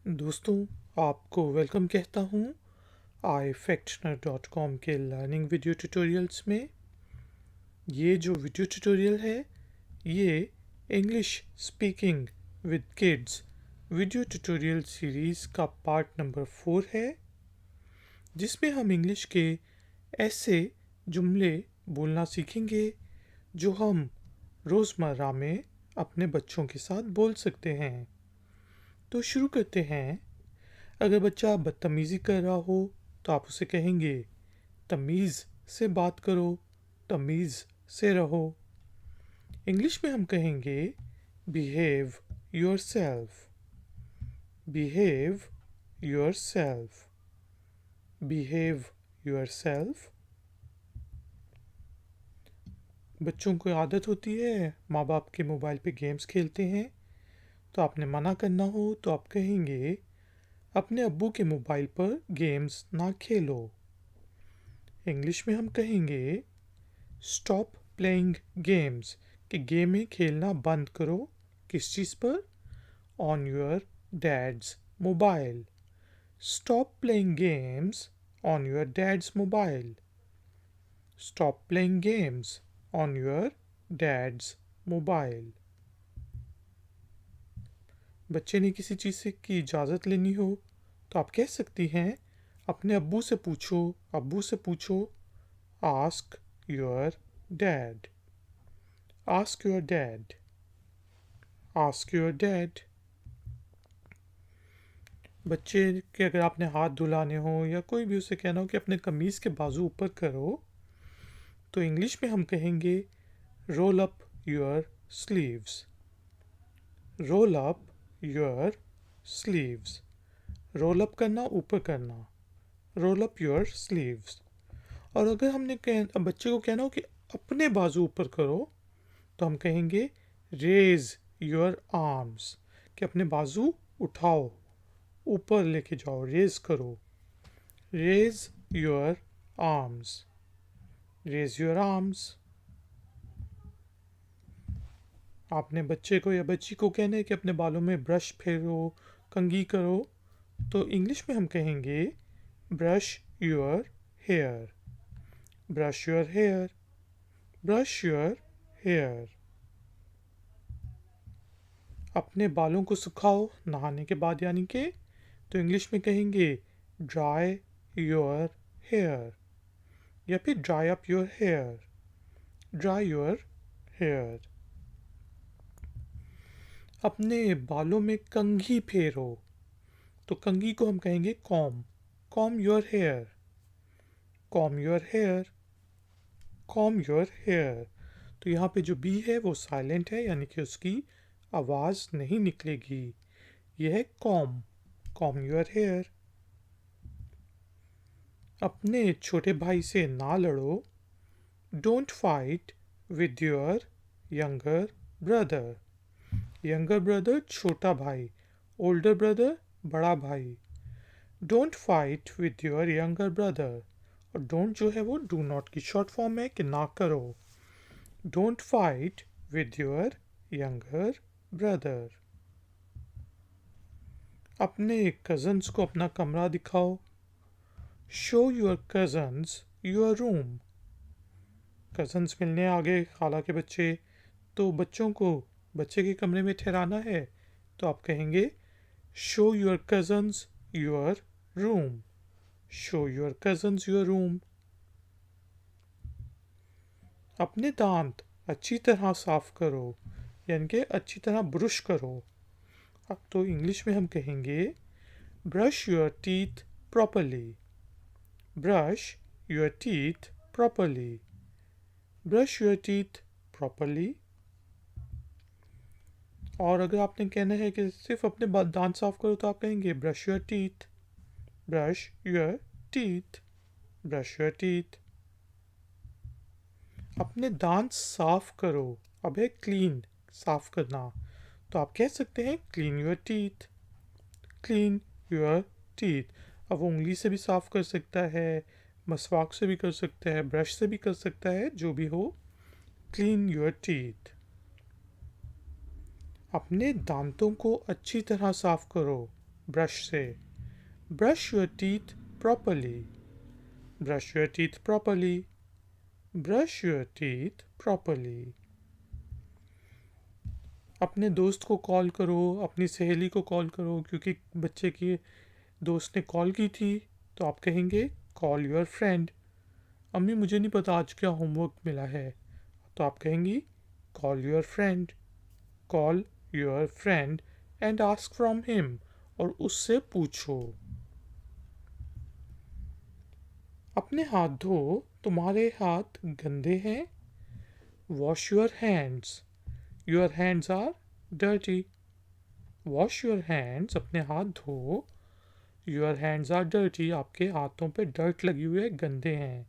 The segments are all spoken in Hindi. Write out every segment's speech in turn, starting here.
दोस्तों, आपको वेलकम कहता हूँ ifactioner.com के लर्निंग वीडियो ट्यूटोरियल्स में। ये जो वीडियो ट्यूटोरियल है ये English speaking with kids video tutorial series का पार्ट नंबर 4 है, जिसमें हम इंग्लिश के ऐसे जुमले बोलना सीखेंगे जो हम रोज़मर्रा में अपने बच्चों के साथ बोल सकते हैं। तो शुरू करते हैं। अगर बच्चा बदतमीज़ी कर रहा हो तो आप उसे कहेंगे तमीज़ से बात करो, तमीज़ से रहो। इंग्लिश में हम कहेंगे behave yourself, behave yourself, behave yourself. बच्चों को आदत होती है माँ बाप के मोबाइल पे गेम्स खेलते हैं, तो आपने मना करना हो तो आप कहेंगे अपने अब्बू के मोबाइल पर गेम्स ना खेलो। इंग्लिश में हम कहेंगे स्टॉप प्लेइंग गेम्स, कि गेमें खेलना बंद करो। किस चीज़ पर? On your dad's mobile. Stop playing games on your dad's mobile. Stop playing games on your dad's mobile. बच्चे ने किसी चीज़ से की इजाज़त लेनी हो तो आप कह सकती हैं अपने अब्बू से पूछो, अब्बू से पूछो। Ask your dad, ask your dad, ask your dad. बच्चे के अगर आपने हाथ धुलाने हो या कोई भी उसे कहना हो कि अपने कमीज़ के बाजू ऊपर करो, तो इंग्लिश में हम कहेंगे role up your sleeves, role up your sleeves. Roll up करना, ऊपर करना, रोल अप योर स्लीव्स। और अगर हमने बच्चे को कहना हो कि अपने बाजू ऊपर करो, तो हम कहेंगे रेज योर आर्म्स, कि अपने बाजू उठाओ, ऊपर लेके जाओ, रेज करो। Raise your arms, raise your arms. आपने बच्चे को या बच्ची को कहना है कि अपने बालों में ब्रश फेरो, कंघी करो, तो इंग्लिश में हम कहेंगे brush your hair, brush your hair, brush your hair. अपने बालों को सुखाओ नहाने के बाद, यानी कि, तो इंग्लिश में कहेंगे ड्राई योर हेयर, या फिर dry up your hair, dry your hair. अपने बालों में कंघी फेरो, तो कंघी को हम कहेंगे comb, comb your hair, comb your hair, comb your hair. तो यहाँ पे जो बी है वो साइलेंट है, यानी कि उसकी आवाज़ नहीं निकलेगी। यह है कॉम, कॉम योर हेयर। अपने छोटे भाई से ना लड़ो, don't fight with your younger brother. Younger brother छोटा भाई, ओल्डर ब्रदर बड़ा भाई। Don't fight with your younger brother. और डोंट जो है वो डू नॉट की शॉर्ट फॉर्म है, कि ना करो। Don't fight with your younger brother. अपने कज़न्स को अपना कमरा दिखाओ, show your cousins your room. Cousins मिलने आ गए, खाला के बच्चे, तो बच्चों को बच्चे के कमरे में ठहराना है, तो आप कहेंगे show your cousins your room, show your cousins your room. अपने दांत अच्छी तरह साफ करो, यानी कि अच्छी तरह ब्रश करो। अब तो इंग्लिश में हम कहेंगे brush your teeth properly, brush your teeth properly, brush your teeth properly. और अगर आपने कहना है कि सिर्फ अपने दांत साफ करो, तो आप कहेंगे brush your teeth, brush your teeth, brush your teeth. अपने दांत साफ करो, अब है क्लीन, साफ करना, तो आप कह सकते हैं clean your teeth, clean your teeth. अब वो उंगली से भी साफ कर सकता है, मसवाक से भी कर सकता है, ब्रश से भी कर सकता है, जो भी हो, क्लीन योर टीथ। अपने दांतों को अच्छी तरह साफ करो, ब्रश से। Brush your teeth properly. Brush your teeth properly. Brush your teeth properly. अपने दोस्त को कॉल करो, अपनी सहेली को कॉल करो, क्योंकि बच्चे की दोस्त ने कॉल की थी, तो आप कहेंगे कॉल योर फ्रेंड। अम्मी मुझे नहीं पता आज क्या होमवर्क मिला है, तो आप कहेंगी call your friend. Call your friend and ask from him, और उससे पूछो। अपने हाथ धो, तुम्हारे हाथ गंदे हैं। Wash your hands, your hands are dirty. Wash your hands, अपने हाथ धो। योर हैंड्स आर डर्टी, आपके हाथों पे डर्ट लगी हुई है, गंदे हैं।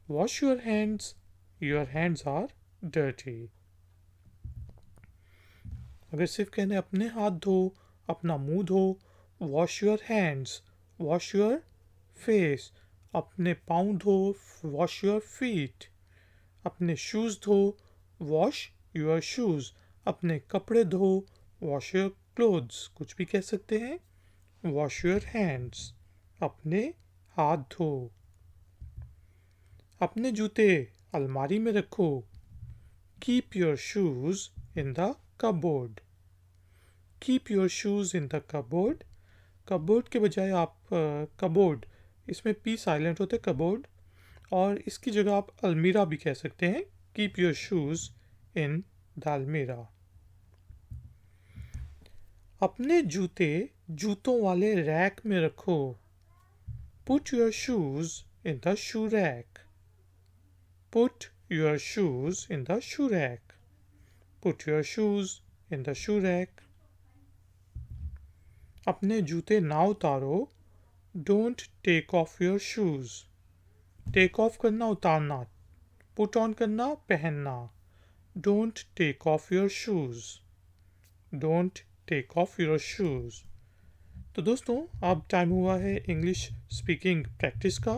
Wash your hands, your hands are dirty. अगर सिर्फ कहने अपने हाथ धो, अपना मुंह धो, wash your hands, wash your face. अपने पाँव धो, वॉश योर फीट। अपने शूज़ धो, वॉश योर शूज़। अपने कपड़े धो, वॉश योर क्लोथ्स। कुछ भी कह सकते हैं। वॉश योर हैंड्स, अपने हाथ धो। अपने जूते अलमारी में रखो। Keep your shoes in the cupboard. Keep your shoes in the cupboard. Cupboard के बजाय आप कबोर्ड, इसमें पी साइलेंट होते, कबोर्ड, और इसकी जगह आप अलमीरा भी कह सकते हैं। Keep your shoes in the अलमीरा। अपने जूते जूतों वाले रैक में रखो। Put your shoes in the shoe rack. Put your shoes in the shoe rack. Put your shoes in the shoe rack. अपने जूते ना उतारो। Don't take off your shoes. Take off करना, उतारना। पुट ऑन करना, पहनना। Don't take off your shoes. Don't take off your shoes. तो दोस्तों, अब टाइम हुआ है इंग्लिश स्पीकिंग प्रैक्टिस का।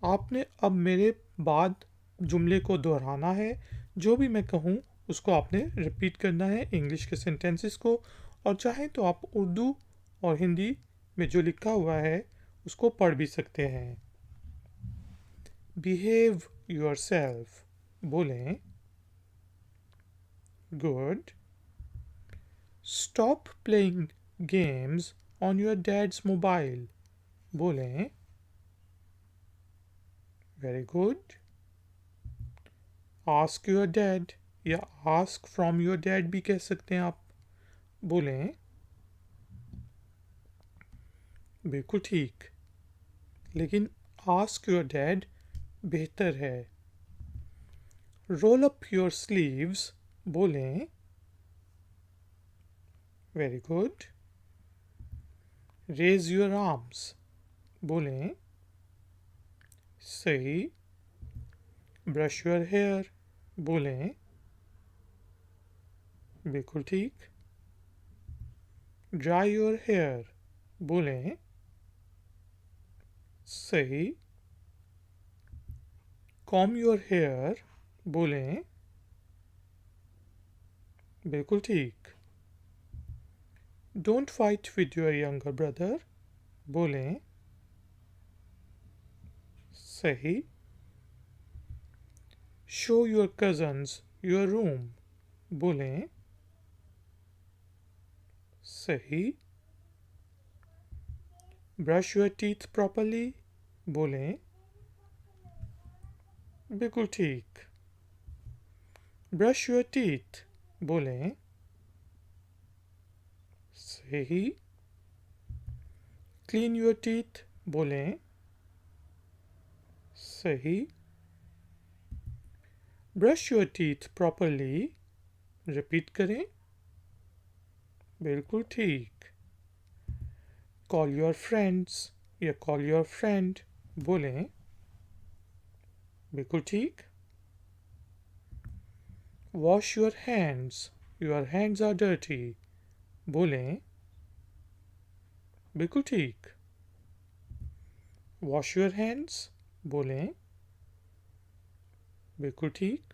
आपने अब मेरे बाद जुमले को दोहराना है। जो भी मैं कहूँ उसको आपने रिपीट करना है, इंग्लिश के सेंटेंसेस को। और चाहे तो आप उर्दू और हिंदी में जो लिखा हुआ है उसको पढ़ भी सकते हैं। बिहेव योर सेल्फ, बोलें। Good. Stop playing games on your dad's mobile, बोलें। Very good. Ask your dad, या आस्क फ्रॉम योर डैड भी कह सकते हैं आप, बोलें। बिल्कुल ठीक, लेकिन आस्क योर डैड बेहतर है। रोल अप योर स्लीव्स, बोलें। Very good. Raise your arms, बोलें। सही। ब्रश योर हेयर, बोलें। बिल्कुल ठीक। ड्राई योर हेयर, बोलें। सही। कॉम योर हेयर, बोलें। बिल्कुल ठीक। Don't fight with your younger brother, बोलें। सही। Show your cousins your room, बोलें। सही। ब्रश योर टीथ प्रॉपरली, बोलें। बिल्कुल ठीक। ब्रश योर टीथ, बोलें। सही। क्लीन योर टीथ, बोलें। सही। Brush your teeth properly, repeat करें। बिल्कुल ठीक। कॉल योर फ्रेंड्स या कॉल योर फ्रेंड, बोलें। बिल्कुल ठीक। Wash your hands are dirty, बोलें। बिल्कुल ठीक। वॉश योर हैंड्स, बोलें। बिल्कुल ठीक।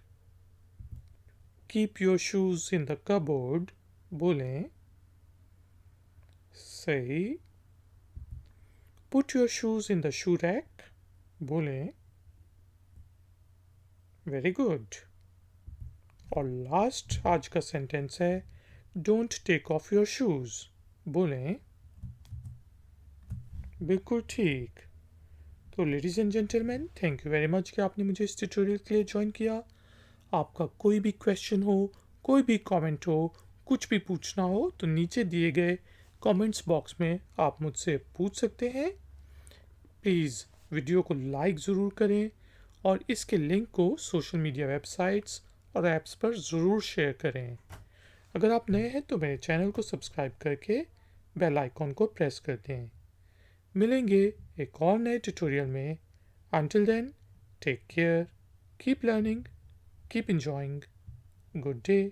Keep your shoes in the cupboard, बोलें। सही। Put your shoes in the shoe rack. बोलें वेरी गुड। और लास्ट आज का सेंटेंस है don't take off your shoes. बोलें बिल्कुल ठीक। तो ladies and gentleman, thank you very much कि आपने मुझे इस ट्यूटोरियल के लिए ज्वाइन किया। आपका कोई भी क्वेश्चन हो, कोई भी कमेंट हो, कुछ भी पूछना हो तो नीचे दिए गए कमेंट्स बॉक्स में आप मुझसे पूछ सकते हैं। प्लीज़ वीडियो को लाइक ज़रूर करें और इसके लिंक को सोशल मीडिया वेबसाइट्स और ऐप्स पर ज़रूर शेयर करें। अगर आप नए हैं तो मेरे चैनल को सब्सक्राइब करके बेल आइकॉन को प्रेस कर दें। मिलेंगे एक और नए ट्यूटोरियल में। Until then, take care, keep learning, keep enjoying. Good day.